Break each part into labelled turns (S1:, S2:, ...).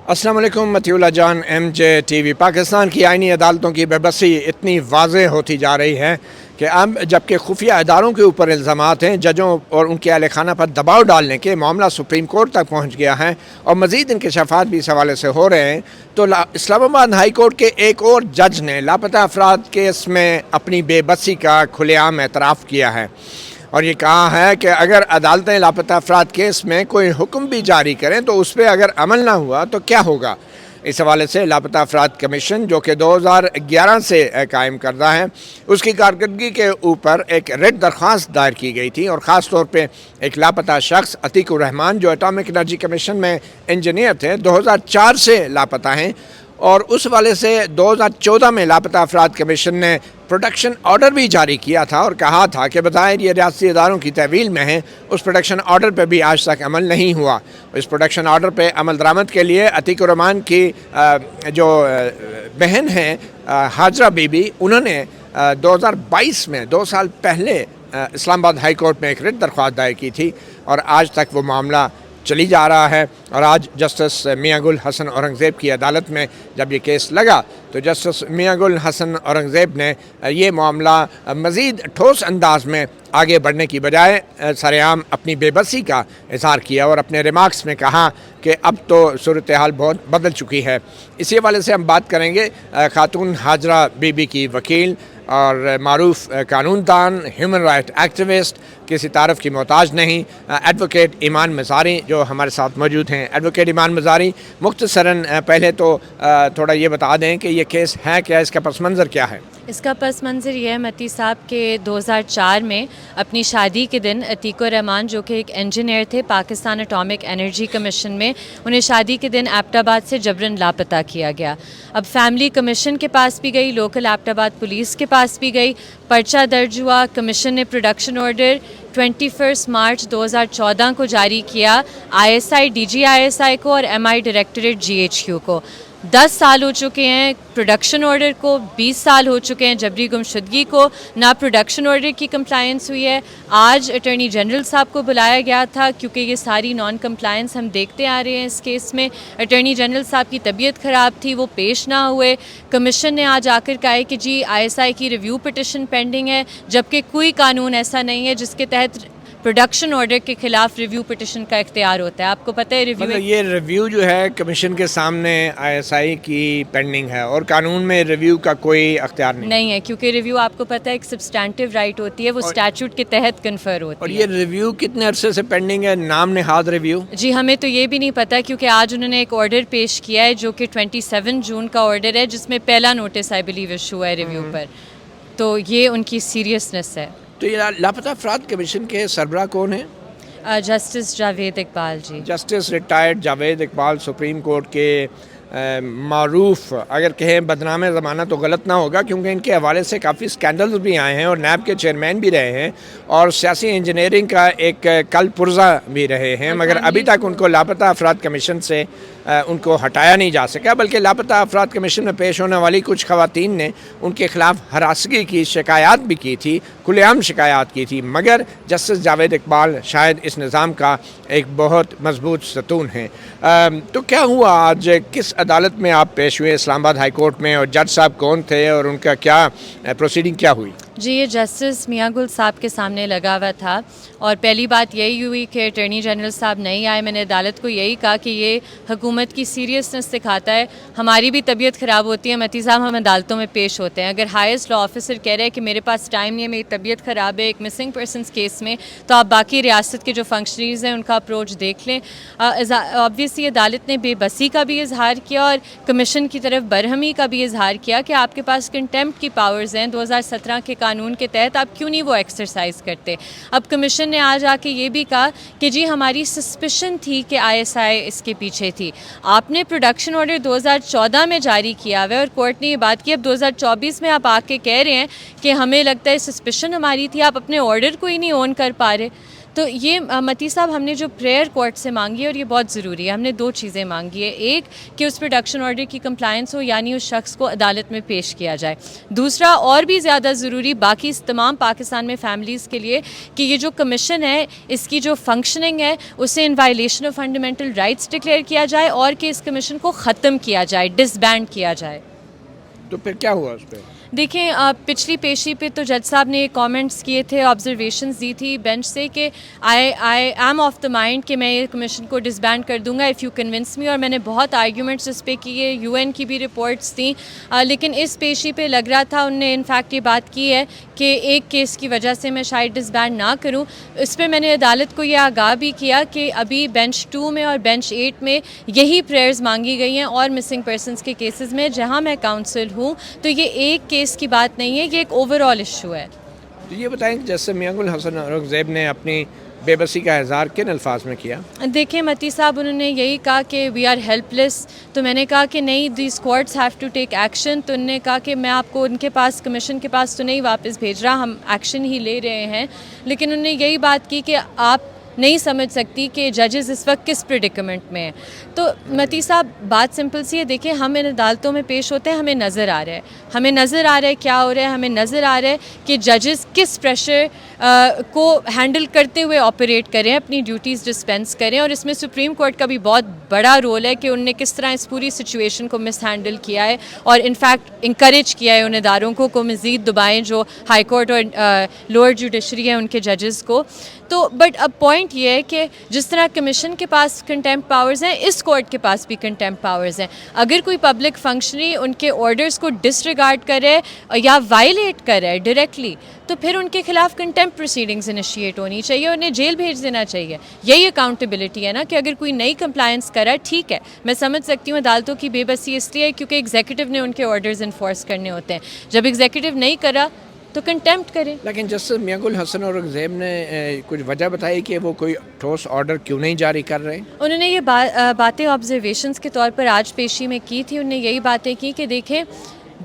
S1: السلام علیکم. Matiullah Jan, M J T V. Pakistan کی آئینی عدالتوں کی بے بسی اتنی واضح ہوتی جا رہی ہے کہ اب جبکہ خفیہ اداروں کے اوپر الزامات ہیں، ججوں اور ان کے اہل خانہ پر دباؤ ڈالنے کے معاملہ سپریم کورٹ تک پہنچ گیا ہے اور مزید انکشافات بھی اس حوالے سے ہو رہے ہیں، تو اسلام آباد ہائی کورٹ کے ایک اور جج نے لاپتہ افراد کیس میں اپنی بے بسی کا کھلے عام اعتراف کیا ہے اور یہ کہا ہے کہ اگر عدالتیں لاپتہ افراد کیس میں کوئی حکم بھی جاری کریں تو اس پہ اگر عمل نہ ہوا تو کیا ہوگا. اس حوالے سے لاپتہ افراد کمیشن جو کہ 2011 سے قائم کردہ ہے، اس کی کارکردگی کے اوپر ایک ریٹ درخواست دائر کی گئی تھی اور خاص طور پہ ایک لاپتہ شخص عتیق الرحمان جو اٹامک انرجی کمیشن میں انجینئر تھے، 2004 سے لاپتہ ہیں اور اس والے سے 2014 میں لاپتہ افراد کمیشن نے پروٹیکشن آرڈر بھی جاری کیا تھا اور کہا تھا کہ بظاہر یہ ریاستی اداروں کی تحویل میں ہے. اس پروٹیکشن آرڈر پہ بھی آج تک عمل نہیں ہوا. اس پروٹیکشن آرڈر پہ عمل درآمد کے لیے عتیق الرحمان کی جو بہن ہیں حاجرہ بی بی، انہوں نے 2022 میں 2 سال پہلے اسلام آباد ہائی کورٹ میں ایک ریٹ درخواست دائر کی تھی اور آج تک وہ معاملہ چلی جا رہا ہے. اور آج جسٹس میاں گل حسن اورنگزیب کی عدالت میں جب یہ کیس لگا تو جسٹس میاں گل حسن اورنگزیب نے یہ معاملہ مزید ٹھوس انداز میں آگے بڑھنے کی بجائے سرعام اپنی بے بسی کا اظہار کیا اور اپنے ریمارکس میں کہا کہ اب تو صورتحال بہت بدل چکی ہے. اسی حوالے سے ہم بات کریں گے خاتون حاجرہ بی بی کی وکیل اور معروف قانون دان، ہیومن رائٹ ایکٹیوسٹ، کسی تعارف کی محتاج نہیں، ایڈوکیٹ ایمان مزاری جو ہمارے ساتھ موجود ہیں. ایڈوکیٹ ایمان مزاری، مختصراً پہلے تو تھوڑا یہ بتا دیں کہ یہ کیس ہے کیا، اس کا پس منظر کیا ہے؟
S2: اس کا پس منظر یہ ہے متی صاحب کہ 2004 میں اپنی شادی کے دن عتیق الرحمان جو کہ ایک انجینئر تھے پاکستان اٹامک انرجی کمیشن میں، انہیں شادی کے دن ایبٹ آباد سے جبراً لاپتہ کیا گیا. اب فیملی کمیشن کے پاس بھی گئی، لوکل ایبٹ آباد پولیس کے پاس بھی گئی، پرچہ درج ہوا. کمیشن نے پروڈکشن آرڈر 21 مارچ 2014 کو جاری کیا ISI DGISI کو اور MI ڈائریکٹریٹ GHQ کو. 10 سال ہو چکے ہیں پروڈکشن آرڈر کو، 20 سال ہو چکے ہیں جبری گمشدگی کو، نہ پروڈکشن آرڈر کی کمپلائنس ہوئی ہے. آج اٹارنی جنرل صاحب کو بلایا گیا تھا کیونکہ یہ ساری نان کمپلائنس ہم دیکھتے آ رہے ہیں اس کیس میں. اٹارنی جنرل صاحب کی طبیعت خراب تھی، وہ پیش نہ ہوئے. کمیشن نے آج آ کر کہا ہے کہ جی ISI کی ریویو پٹیشن پینڈنگ ہے، جبکہ کوئی قانون ایسا نہیں ہے جس کے تحت پروڈکشن آرڈر کے خلاف ریویو پٹیشن کا اختیار ہوتا ہے. آپ کو پتہ ہے
S1: یہ ریویو جو ہے کمیشن کے سامنے ISI کی پینڈنگ ہے اور قانون میں ریویو کا کوئی اختیار
S2: نہیں ہے، کیونکہ ریویو آپ کو پتہ ہے ایک سبسٹینٹو رائٹ ہوتی ہے، وہ اسٹیچوٹ کے تحت کنفر ہوتی ہے.
S1: اور یہ ریویو کتنے عرصے سے پینڈنگ ہے، نام نہاد ریویو؟
S2: جی ہمیں تو یہ بھی نہیں پتہ کیونکہ آج انہوں نے ایک آرڈر پیش کیا ہے جو کہ 27 جون کا آرڈر ہے، جس میں پہلا نوٹس آئی بلیو ایشو ہے ریویو پر. تو یہ ان کی سیریسنس ہے.
S1: تو یہ لاپتہ افراد کمیشن کے سربراہ کون ہیں؟
S2: Justice Javed Iqbal ji.
S1: Justice retired Javed Iqbal supreme court کے معروف، اگر کہیں بدنام زمانہ تو غلط نہ ہوگا کیونکہ ان کے حوالے سے کافی سکینڈلز بھی آئے ہیں اور نیب کے چیئرمین بھی رہے ہیں اور سیاسی انجینئرنگ کا ایک کل پرزہ بھی رہے ہیں، مگر ابھی تک ان کو لاپتہ افراد کمیشن سے ان کو ہٹایا نہیں جا سکا. بلکہ لاپتہ افراد کمیشن میں پیش ہونے والی کچھ خواتین نے ان کے خلاف ہراسگی کی شکایات بھی کی تھی، کھلے عام شکایات کی تھی، مگر جسٹس جاوید اقبال شاید اس نظام کا ایک بہت مضبوط ستون ہیں. تو کیا ہوا آج، کس عدالت میں آپ پیش ہوئے اسلام آباد ہائی کورٹ میں، اور جج صاحب کون تھے اور ان کا کیا پروسیڈنگ کیا ہوئی؟
S2: جی یہ جسٹس میاں گل صاحب کے سامنے لگا ہوا تھا اور پہلی بات یہی ہوئی کہ اٹارنی جنرل صاحب نہیں آئے. میں نے عدالت کو یہی کہا کہ یہ حکومت کی سیریسنس دکھاتا ہے. ہماری بھی طبیعت خراب ہوتی ہے متی صاحب، ہم عدالتوں میں پیش ہوتے ہیں. اگر ہائیسٹ لا آفیسر کہہ رہے ہیں کہ میرے پاس ٹائم نہیں ہے، میری طبیعت خراب ہے ایک مسنگ پرسنس کیس میں، تو آپ باقی ریاست کے جو فنکشنریز ہیں ان کا اپروچ دیکھ لیں. آبویسلی عدالت نے بے بسی کا بھی اظہار کیا اور کمیشن کی طرف برہمی کا بھی اظہار کیا کہ آپ کے پاس کنٹیمپٹ کی پاورز ہیں 2017 کے قانون کے تحت، آپ کیوں نہیں وہ ایکسرسائز کرتے. اب کمیشن نے آج آ کے یہ بھی کہا کہ جی ہماری سسپیشن تھی کہ ISI اس کے پیچھے تھی. آپ نے پروڈکشن آرڈر 2014 میں جاری کیا ہوا ہے اور کورٹ نے یہ بات کی. اب 2024 میں آپ آ کے کہہ رہے ہیں کہ ہمیں لگتا ہے سسپیشن ہماری تھی، آپ اپنے آرڈر کو ہی نہیں اون کر پا رہے. تو یہ متی صاحب ہم نے جو پریئر کورٹ سے مانگی ہے اور یہ بہت ضروری ہے, ہم نے 2 چیزیں مانگی ہے. ایک کہ اس پروڈکشن آرڈر کی کمپلائنس ہو, یعنی اس شخص کو عدالت میں پیش کیا جائے. دوسرا اور بھی زیادہ ضروری باقی تمام پاکستان میں فیملیز کے لیے کہ یہ جو کمیشن ہے اس کی جو فنکشننگ ہے اسے ان violation of fundamental rights declare کیا جائے اور کہ اس کمیشن کو ختم کیا جائے, ڈس بینڈ کیا جائے.
S1: تو پھر کیا ہوا اس پہ؟
S2: دیکھیں پچھلی پیشی پہ تو جج صاحب نے کامنٹس کیے تھے, آبزرویشنز دی تھی بینچ سے کہ I am of the mind کہ میں یہ کمیشن کو ڈسبینڈ کر دوں گا اف یو کنونس می, اور میں نے بہت آرگیومنٹس اس پہ کیے, یو این کی بھی رپورٹس تھیں, لیکن اس پیشی پہ لگ رہا تھا انہوں نے انفیکٹ یہ بات کی ہے کہ ایک کیس کی وجہ سے میں شاید ڈسبینڈ نہ کروں. اس پہ میں نے عدالت کو یہ آگاہ بھی کیا کہ ابھی بینچ 2 میں اور بینچ 8 میں یہی پریئرز مانگی گئی ہیں اور مسنگ پرسنس کے کیسز میں جہاں میں کاؤنسل ہوں, تو یہ ایک کیس کی بات نہیں ہے, یہ ایک اوور آل ایشو ہے.
S1: تو یہ بتائیں کہ جیسے میاں گل حسن اورنگزیب نے اپنی بے بسی کا اظہار کن الفاظ میں کیا؟
S2: دیکھیں متی صاحب انہوں نے یہی کہا کہ وی آر ہیلپ لیس, تو میں نے کہا کہ نہیں these courts have to take action. تو انہوں نے کہا کہ میں آپ کو ان کے پاس کمیشن کے پاس تو نہیں واپس بھیج رہا, ہم ایکشن ہی لے رہے ہیں. لیکن انہوں نے یہی بات کی کہ آپ نہیں سمجھ سکتی کہ ججز اس وقت کس پریڈیکمنٹ میں ہیں. تو متی صاحب بات سمپل سی ہے, دیکھیں ہم ان عدالتوں میں پیش ہوتے ہیں, ہمیں نظر آ رہا ہے کیا ہو رہا ہے, ہمیں نظر آ رہا ہے کہ ججز کس پریشر کو ہینڈل کرتے ہوئے آپریٹ کریں, اپنی ڈیوٹیز ڈسپینس کریں, اور اس میں سپریم کورٹ کا بھی بہت بڑا رول ہے کہ ان نے کس طرح اس پوری سچویشن کو مس ہینڈل کیا ہے اور انفیکٹ انکریج کیا ہے ان اداروں کو مزید دبائیں جو ہائی کورٹ اور لوور جوڈیشری ہیں ان کے ججز کو. تو بٹ اب پوائنٹ یہ ہے کہ جس طرح کمیشن کے پاس کنٹیمپٹ پاورز ہیں, اس کورٹ کے پاس بھی کنٹیمپٹ پاورز ہیں. اگر کوئی پبلک فنکشنری ان کے آرڈرز کو ڈس ریگارڈ کرے یا وائلیٹ کرے ڈائریکٹلی, تو پھر ان کے خلاف کنٹیمپٹ پروسیڈنگز انیشیٹ ہونی چاہیے, انہیں جیل بھیج دینا چاہیے. یہی اکاؤنٹیبلٹی ہے نا, کہ اگر کوئی نئی کمپلائنس کرا, ٹھیک ہے میں سمجھ سکتی ہوں عدالتوں کی بے بسی اس لیے کیونکہ ایگزیکٹو نے ان کے آرڈرز انفورس کرنے ہوتے ہیں. جب ایگزیکٹو نہیں کرا تو کنٹیمپٹ کریں.
S1: لیکن جسٹس میاں گل حسن اورنگزیب نے کچھ وجہ بتائی کہ وہ کوئی ٹھوس آرڈر کیوں نہیں جاری کر رہے؟
S2: انہوں نے یہ باتیں آبزرویشنس کے طور پر آج پیشی میں کی تھی. انہوں نے یہی باتیں کی کہ دیکھیں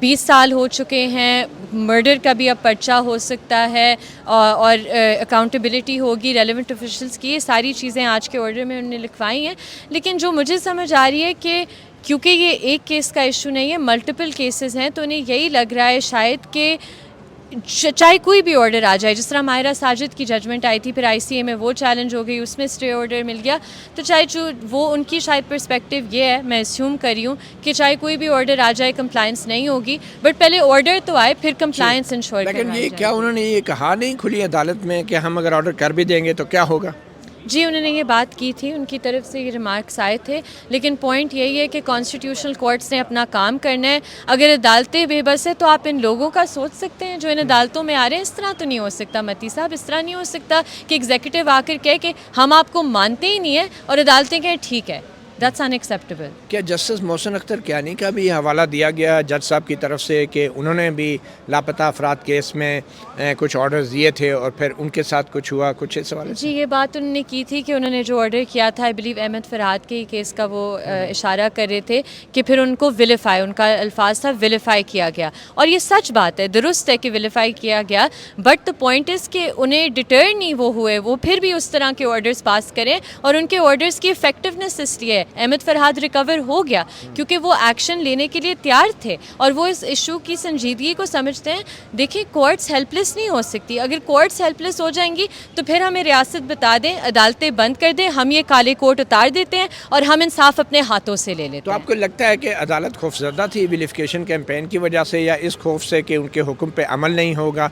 S2: 20 سال ہو چکے ہیں, مرڈر کا بھی اب پرچہ ہو سکتا ہے اور اکاؤنٹیبلٹی ہوگی ریلیونٹ آفیشلس کی, یہ ساری چیزیں آج کے آرڈر میں انہوں نے لکھوائی ہیں. لیکن جو مجھے سمجھ آ رہی ہے کہ کیونکہ یہ ایک کیس کا ایشو نہیں ہے, ملٹیپل کیسز ہیں, تو انہیں یہی لگ رہا ہے شاید کہ چاہے کوئی بھی آرڈر آ جائے, جس طرح ماہرہ ساجد کی ججمنٹ آئی تھی, پھر آئی سی اے میں وہ چیلنج ہو گئی, اس میں اسٹے آرڈر مل گیا, تو چاہے جو وہ ان کی شاید پرسپیکٹو یہ ہے, میں اسیوم کر رہی ہوں کہ چاہے کوئی بھی آرڈر آ جائے کمپلائنس نہیں ہوگی, بٹ پہلے آرڈر تو آئے پھر کمپلائنس انشور کروائی
S1: لیکن یہ
S2: جائے.
S1: کیا انہوں نے یہ کہا نہیں کھلی عدالت میں کہ ہم اگر آرڈر کر بھی دیں گے تو کیا ہوگا؟
S2: جی انہوں نے یہ بات کی تھی, ان کی طرف سے یہ ریمارکس آئے تھے, لیکن پوائنٹ یہی ہے کہ کانسٹیٹیوشنل کورٹس نے اپنا کام کرنا ہے. اگر عدالتیں بے بس ہے تو آپ ان لوگوں کا سوچ سکتے ہیں جو ان عدالتوں میں آ رہے ہیں. اس طرح تو نہیں ہو سکتا متی صاحب, اس طرح نہیں ہو سکتا کہ ایگزیکٹو آ کر کہے کہ ہم آپ کو مانتے ہی نہیں ہیں اور عدالتیں کہیں ٹھیک ہے. That's in acceptable.
S1: کیا جسٹس محسن اختر کیانی کا بھی حوالہ دیا گیا جج صاحب کی طرف سے کہ انہوں نے بھی لاپتہ افراد کیس میں کچھ آرڈرز دیے تھے اور پھر ان کے ساتھ کچھ ہوا, کچھ اس حوالے سے؟
S2: جی یہ بات انہوں نے کی تھی کہ انہوں نے جو آرڈر کیا تھا, آئی بلیو احمد فرحاد کے کیس کا وہ اشارہ کر رہے تھے کہ پھر ان کو ویلیفائی, ان کا الفاظ تھا ویلیفائی کیا گیا, اور یہ سچ بات ہے, درست ہے کہ ویلیفائی کیا گیا, بٹ دا پوائنٹ از کہ انہیں ڈیٹر نہیں وہ ہوئے, وہ پھر بھی اس طرح کے آرڈرز پاس کریں, اور ان کے آرڈرز کی افیکٹونیس اس لیے ہے احمد فرحاد ریکور ہو گیا کیونکہ وہ ایکشن لینے کے لیے تیار تھے اور وہ اس ایشو کی سنجیدگی کو سمجھتے ہیں. دیکھیں کورٹس ہیلپ لیس نہیں ہو سکتی, اگر کورٹس ہیلپ لیس ہو جائیں گی تو پھر ہمیں ریاست بتا دیں, عدالتیں بند کر دیں, ہم یہ کالے کوٹ اتار دیتے ہیں اور ہم انصاف اپنے ہاتھوں سے لے لیتے ہیں.
S1: تو آپ کو لگتا ہے کہ عدالت خوفزدہ تھی ویلیفیکیشن کیمپین کی وجہ سے, یا اس خوف سے کہ ان کے حکم پہ عمل نہیں ہوگا؟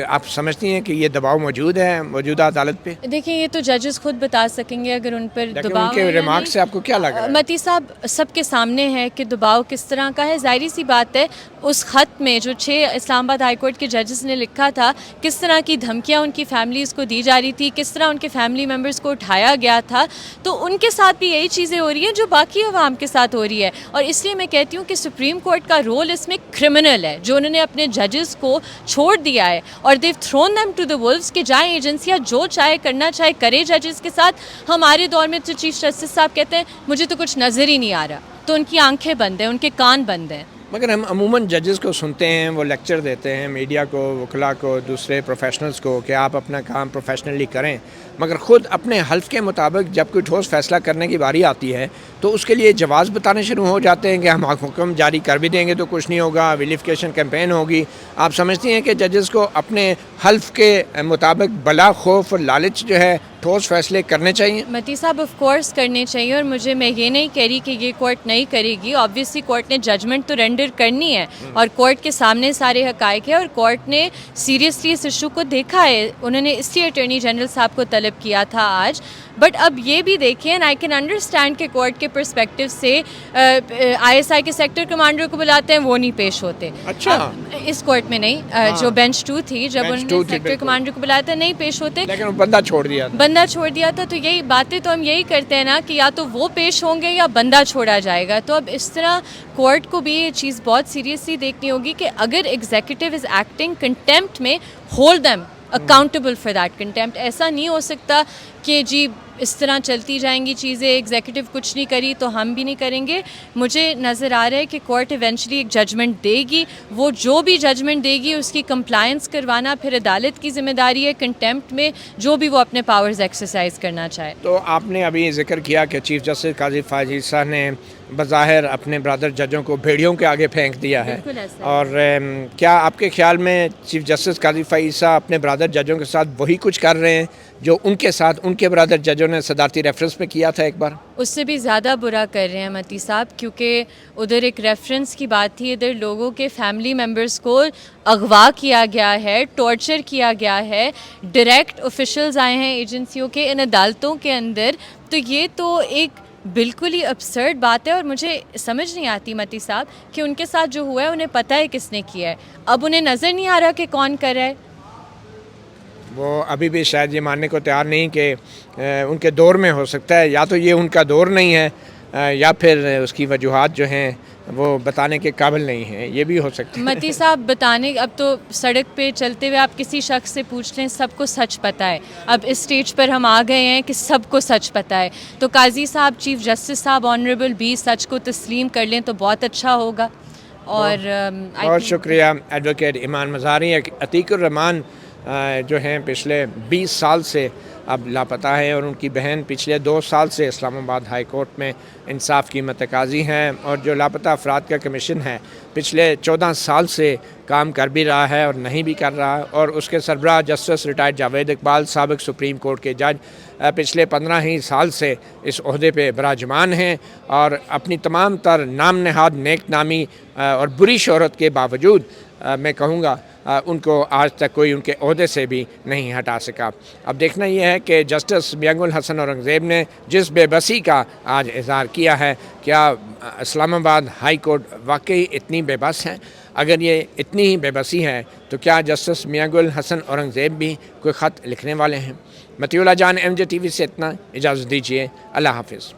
S1: آپ سمجھتی ہیں کہ یہ دباؤ موجود ہے موجودہ عدالت پہ؟
S2: دیکھیں یہ تو ججز خود بتا سکیں گے اگر ان پر دباؤ
S1: ان کے ریمارک سے آپ کو کیا لگا؟
S2: متی صاحب سب کے سامنے ہے کہ دباؤ کس طرح کا ہے. ظاہری سی بات ہے اس خط میں جو 6 اسلام آباد ہائی کورٹ کے ججز نے لکھا تھا, کس طرح کی دھمکیاں ان کی فیملیز کو دی جا رہی تھی, کس طرح ان کے فیملی ممبرس کو اٹھایا گیا تھا, تو ان کے ساتھ بھی یہی چیزیں ہو رہی ہیں جو باقی عوام کے ساتھ ہو رہی ہے. اور اس لیے میں کہتی ہوں کہ سپریم کورٹ کا رول اس میں کرمنل ہے, جو انہوں نے اپنے ججز کو چھوڑ دیا ہے اور دیو thrown them to the wolves کہ جائیں ایجنسیاں جو چاہے کرنا چاہے کرے ججز کے ساتھ. ہمارے دور میں تو چیف جسٹس صاحب کہتے ہیں مجھے تو کچھ نظر ہی نہیں آ رہا, تو ان کی آنکھیں بند ہیں, ان کے کان بند ہیں.
S1: مگر ہم عموماً ججز کو سنتے ہیں، وہ لیکچر دیتے ہیں میڈیا کو، وکلاء کو، دوسرے پروفیشنلز کو کہ آپ اپنا کام پروفیشنلی کریں، مگر خود اپنے حلف کے مطابق جب کوئی ٹھوس فیصلہ کرنے کی باری آتی ہے تو اس کے لیے جواز بتانے شروع ہو جاتے ہیں کہ ہم حکم جاری کر بھی دیں گے تو کچھ نہیں ہوگا، ویلیفیکیشن کیمپین ہوگی۔ آپ سمجھتی ہیں کہ ججز کو اپنے حلف کے مطابق بلا خوف اور لالچ جو ہے ٹھوس فیصلے کرنے چاہیے؟
S2: متی صاحب آف کورس کرنے چاہیے، اور میں یہ نہیں کہہ رہی کہ یہ کورٹ نہیں کرے گی، آبویسلی کورٹ نے ججمنٹ تو رینڈر کرنی ہے اور کورٹ کے سامنے سارے حقائق ہیں، اور کورٹ نے سیریسلی اس ایشو کو دیکھا ہے، انہوں نے اس لیے اٹارنی جنرل صاحب کو طلب کیا تھا آج۔ بٹ اب یہ بھی دیکھیں، اینڈ آئی کین انڈرسٹینڈ کہ کورٹ کے پرسپیکٹو سے آئی ایس آئی کے سیکٹر کمانڈر کو بلاتے ہیں، وہ نہیں پیش ہوتے۔
S1: اچھا،
S2: اس کورٹ میں نہیں، جو بینچ 2 تھی، جب انہوں نے سیکٹر کمانڈر کو بلایا تھا نہیں پیش ہوتے،
S1: لیکن وہ بندہ چھوڑ دیا تھا۔
S2: تو یہی باتیں تو ہم یہی کرتے ہیں نا کہ یا تو وہ پیش ہوں گے یا بندہ چھوڑا جائے گا۔ تو اب اس طرح کورٹ کو بھی یہ چیز بہت سیریسلی دیکھنی ہوگی کہ اگر ایگزیکٹو از ایکٹنگ کنٹیمپٹ میں، hold them accountable for that contempt. ایسا نہیں ہو سکتا کہ جی اس طرح چلتی جائیں گی چیزیں، ایگزیکٹو کچھ نہیں کری تو ہم بھی نہیں کریں گے۔ مجھے نظر آ رہا ہے کہ کورٹ ایونچولی ایک ججمنٹ دے گی، وہ جو بھی ججمنٹ دے گی اس کی کمپلائنس کروانا پھر عدالت کی ذمہ داری ہے، کنٹیمپٹ میں جو بھی وہ اپنے پاورز ایکسرسائز کرنا چاہے۔
S1: تو آپ نے ابھی ذکر کیا کہ چیف جسٹس قاضی فائز عیسیٰ نے بظاہر اپنے برادر ججوں کو بھیڑیوں کے آگے پھینک دیا ہے،
S2: بالکل ایسا ہے۔
S1: اور کیا آپ کے خیال میں چیف جسٹس قاضی فائز عیسیٰ اپنے برادر ججوں کے ساتھ وہی کچھ کر رہے ہیں جو ان کے ساتھ ان کے برادر ججوں نے صدارتی ریفرنس میں کیا تھا ایک بار؟
S2: اس سے بھی زیادہ برا کر رہے ہیں متی صاحب، کیونکہ ادھر ایک ریفرنس کی بات تھی، ادھر لوگوں کے فیملی ممبرس کو اغوا کیا گیا ہے، ٹارچر کیا گیا ہے، ڈائریکٹ آفیشلز آئے ہیں ایجنسیوں کے ان عدالتوں کے اندر۔ تو یہ تو ایک بالکل ہی ابسرڈ بات ہے، اور مجھے سمجھ نہیں آتی متی صاحب کہ ان کے ساتھ جو ہوا ہے انہیں پتہ ہے کس نے کیا ہے، اب انہیں نظر نہیں آ رہا کہ کون کر رہا ہے۔
S1: وہ ابھی بھی شاید یہ ماننے کو تیار نہیں کہ ان کے دور میں ہو سکتا ہے، یا تو یہ ان کا دور نہیں ہے یا پھر اس کی وجوہات جو ہیں وہ بتانے کے قابل نہیں ہیں، یہ بھی ہو سکتا ہے۔
S2: متی صاحب بتانے، اب تو سڑک پہ چلتے ہوئے آپ کسی شخص سے پوچھ لیں، سب کو سچ پتہ ہے۔ اب اس سٹیج پر ہم آ گئے ہیں کہ سب کو سچ پتہ ہے، تو قاضی صاحب، چیف جسٹس صاحب آنریبل بھی سچ کو تسلیم کر لیں تو بہت اچھا ہوگا۔ اور
S1: بہت شکریہ ایڈوکیٹ ایمان مزاری۔ عتیق الرحمان جو ہیں پچھلے 20 سال سے اب لاپتہ ہیں، اور ان کی بہن پچھلے 2 سال سے اسلام آباد ہائی کورٹ میں انصاف کی متقاضی ہیں، اور جو لاپتہ افراد کا کمیشن ہے پچھلے 14 سال سے کام کر بھی رہا ہے اور نہیں بھی کر رہا، اور اس کے سربراہ جسٹس ریٹائرڈ جاوید اقبال سابق سپریم کورٹ کے جج پچھلے 15 ہی سال سے اس عہدے پہ براجمان ہیں، اور اپنی تمام تر نام نہاد نیک نامی اور بری شہرت کے باوجود میں کہوں گا ان کو آج تک کوئی ان کے عہدے سے بھی نہیں ہٹا سکا۔ اب دیکھنا یہ ہے کہ جسٹس میانگ الحسن اورنگزیب نے جس بے بسی کا آج اظہار کیا ہے، کیا اسلام آباد ہائی کورٹ واقعی اتنی بے بس ہے؟ اگر یہ اتنی ہی بے بسی ہے تو کیا جسٹس میانگ الحسن اورنگزیب بھی کوئی خط لکھنے والے ہیں؟ مطیع اللہ جان، MJ TV سے اتنا، اجازت دیجیے، اللہ حافظ۔